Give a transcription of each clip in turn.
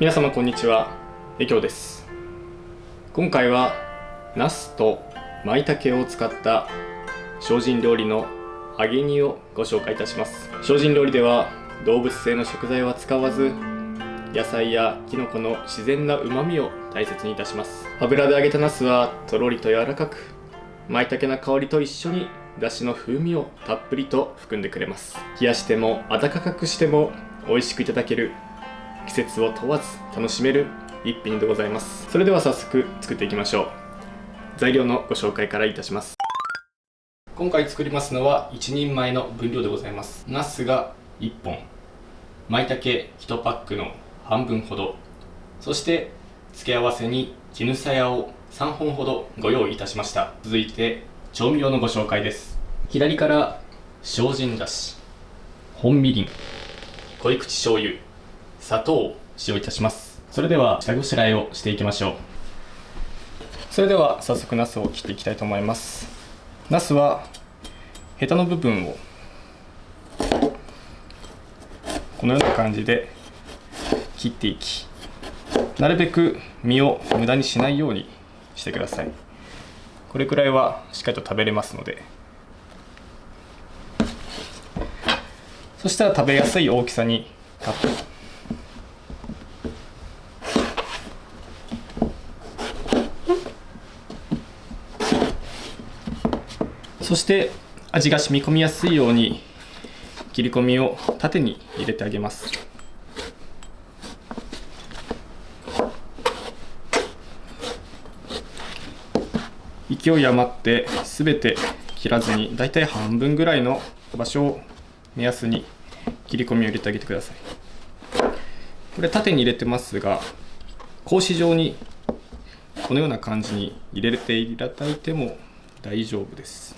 皆様こんにちは、えきょうです。今回はナスと舞茸を使った精進料理の揚げ煮をご紹介いたします。精進料理では動物性の食材は使わず、野菜やキノコの自然な旨味を大切にいたします。油で揚げたナスはとろりと柔らかく、舞茸の香りと一緒にだしの風味をたっぷりと含んでくれます。冷やしても温かくしても美味しくいただける、季節を問わず楽しめる一品でございます。それでは早速作っていきましょう。材料のご紹介からいたします。今回作りますのは1人前の分量でございます。ナスが1本、舞茸1パックの半分ほど、そして付け合わせに絹さやを3本ほどご用意いたしました。続いて調味料のご紹介です。左から精進だし、本みりん、濃い口醤油、砂糖を使用いたします。それでは下ごしらえをしていきましょう。それでは早速ナスを切っていきたいと思います。ナスはヘタの部分をこのような感じで切っていき、なるべく身を無駄にしないようにしてください。これくらいはしっかりと食べれますので。そしたら食べやすい大きさにカット。そして味が染み込みやすいように切り込みを縦に入れてあげます。勢い余ってすべて切らずに、だいたい半分ぐらいの場所を目安に切り込みを入れてあげてください。これ縦に入れてますが、格子状にこのような感じに入れていただいても大丈夫です。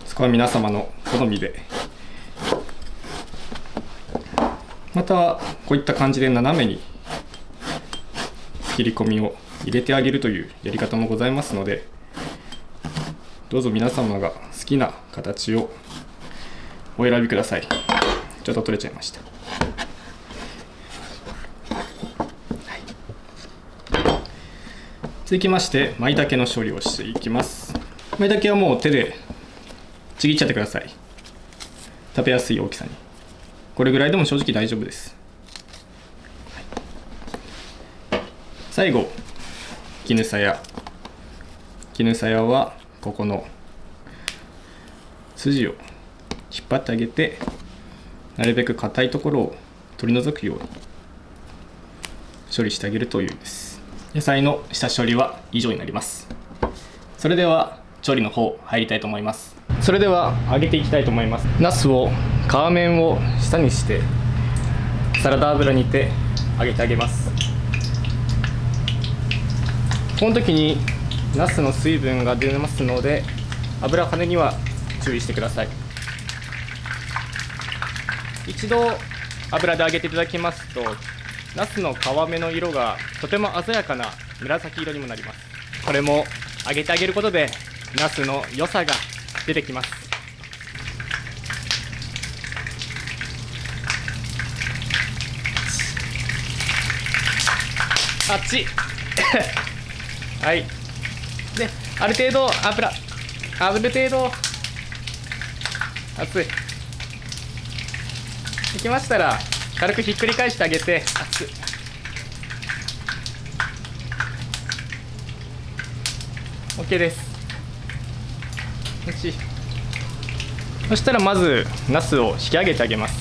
そこは皆様の好みで。またはこういった感じで斜めに切り込みを入れてあげるというやり方もございますので、どうぞ皆様が好きな形をお選びください。ちょっと取れちゃいました。続きまして舞茸の処理をしていきます。舞茸はもう手でちぎっちゃってください。食べやすい大きさに。これぐらいでも正直大丈夫です。最後、絹さや。絹さやはここの筋を引っ張ってあげて、なるべく硬いところを取り除くように処理してあげるというです。野菜の下処理は以上になります。それでは調理の方入りたいと思います。それでは揚げていきたいと思います。ナスを皮面を下にしてサラダ油にて揚げてあげます。この時にナスの水分が出ますので、油跳ねには注意してください。一度油で揚げていただきますと、ナスの皮目の色がとても鮮やかな紫色にもなります。これも揚げてあげることでナスの良さが出てきます。あっちはい。で、ある程度熱い。できましたら軽くひっくり返してあげて、熱い。OK です。そしたらまずナスを引き上げてあげます。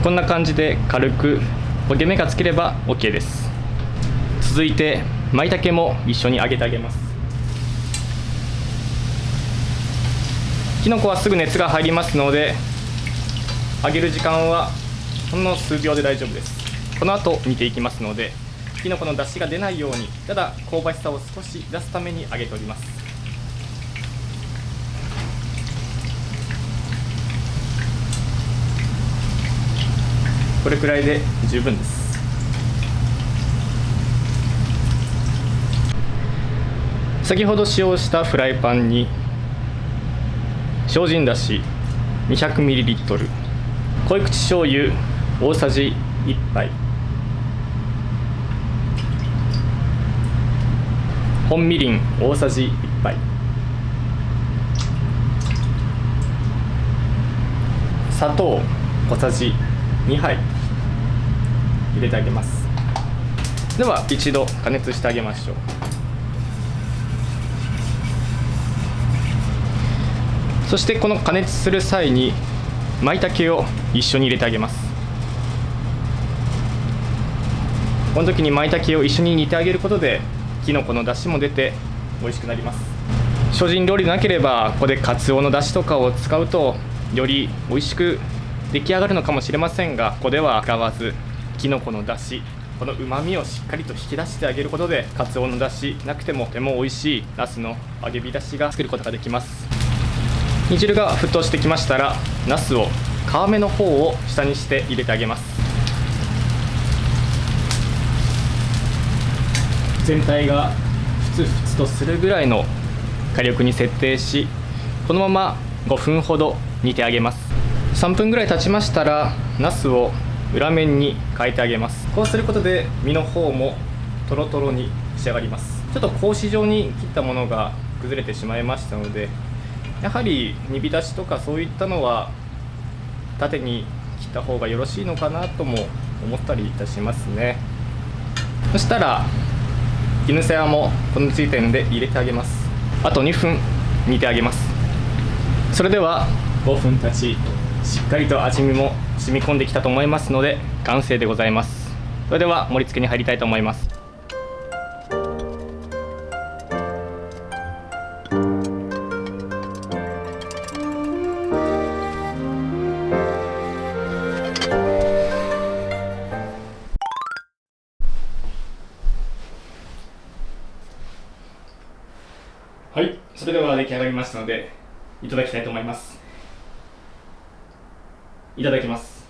こんな感じで軽く焦げ目がつければ OK です。続いて舞茸も一緒に揚げてあげます。きのこはすぐ熱が入りますので、揚げる時間はほんの数秒で大丈夫です。この後煮ていきますので、きのこの出汁が出ないように、ただ香ばしさを少し出すために揚げております。これくらいで十分です。先ほど使用したフライパンに精進だし 200ml、 濃い口醤油大さじ1杯、本みりん大さじ1杯、砂糖小さじ2杯入れてあげます。では一度加熱してあげましょう。そしてこの加熱する際に舞茸を一緒に入れてあげます。この時に舞茸を一緒に煮てあげることできのこの出汁も出て美味しくなります。精進料理でなければここでかつおの出汁とかを使うとより美味しく出来上がるのかもしれませんが、ここでは使わずきのこの出汁、このうまみをしっかりと引き出してあげることでかつおの出汁なくてもとても美味しいナスの揚げ浸しが作ることができます。煮汁が沸騰してきましたらナスを皮目の方を下にして入れてあげます。全体がふつふつとするぐらいの火力に設定し、このまま5分ほど煮てあげます。3分ぐらい経ちましたらナスを裏面に変えてあげます。こうすることで身の方もトロトロに仕上がります。ちょっと格子状に切ったものが崩れてしまいましたので、やはり煮浸しとかそういったのは縦に切った方がよろしいのかなとも思ったりいたしますね。そしたら絹さやもこのついたので入れてあげます。あと2分煮てあげます。それでは5分経ち、しっかりと味見も染み込んできたと思いますので完成でございます。それでは盛り付けに入りたいと思います。はい、それでは出来上がりましたのでいただきたいと思います。いただきます。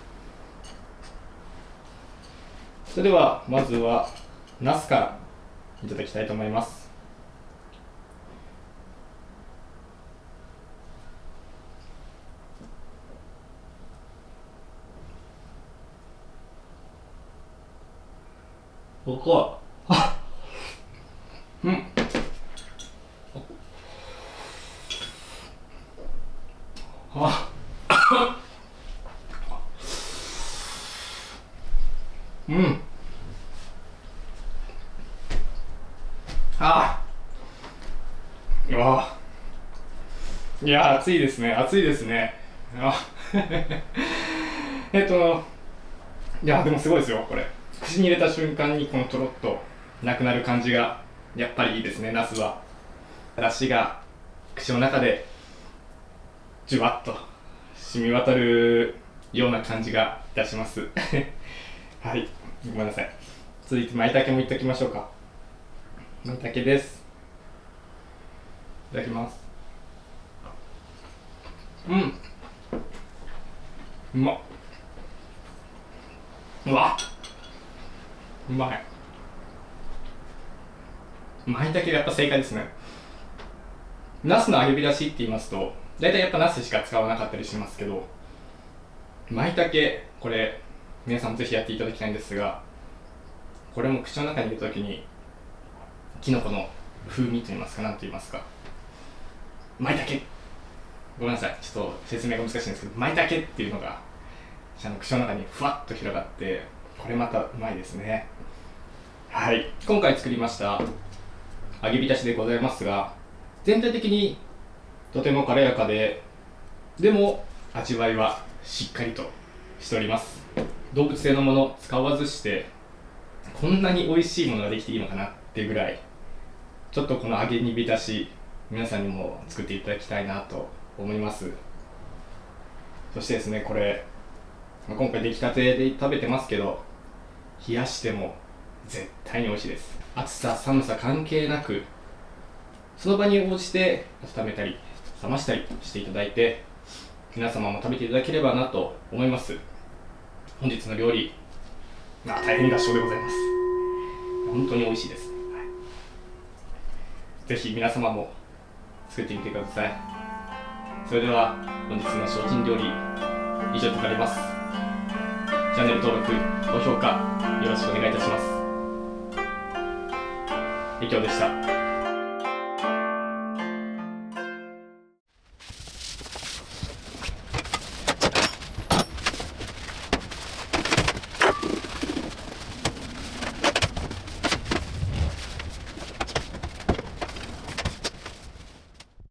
それではまずはナスからいただきたいと思います。僕はうん、あうん、あうわ、いや暑いですね、暑いですね。あいやでもすごいですよこれ。口に入れた瞬間にこのとろっとなくなる感じがやっぱりいいですね。ナスは出汁が口の中でじゅわっと染み渡るような感じがいたしますはい、ごめんなさい。続いて舞茸もいっときましょうか。舞茸です。いただきます。うん、うまっ、うわうまい。舞茸やっぱ正解ですね。ナスの揚げ浸しって言いますと大体やっぱナスしか使わなかったりしますけど、舞茸これ皆さんぜひやっていただきたいんですが、これも口の中に入れた時にきのこの風味と言いますか、なんと言いますか、舞茸、ごめんなさいちょっと説明が難しいんですけど、舞茸っていうのが口の中にふわっと広がって、これまたうまいですね。はい、今回作りました揚げ浸しでございますが、全体的にとても軽やかで、でも味わいはしっかりとしております。動物性のもの使わずしてこんなに美味しいものができていいのかなっていうぐらい、ちょっとこの揚げに浸し皆さんにも作っていただきたいなと思います。そしてですね、これ今回出来たてで食べてますけど、冷やしても絶対に美味しいです。暑さ寒さ関係なくその場に応じて温めたり冷ましたりしていただいて、皆様も食べていただければなと思います。本日の料理、大変合唱でございます。本当に美味しいです、はい、ぜひ皆様も作ってみてください。それでは本日の精進料理以上となります。チャンネル登録、高評価よろしくお願いいたします。以上でした。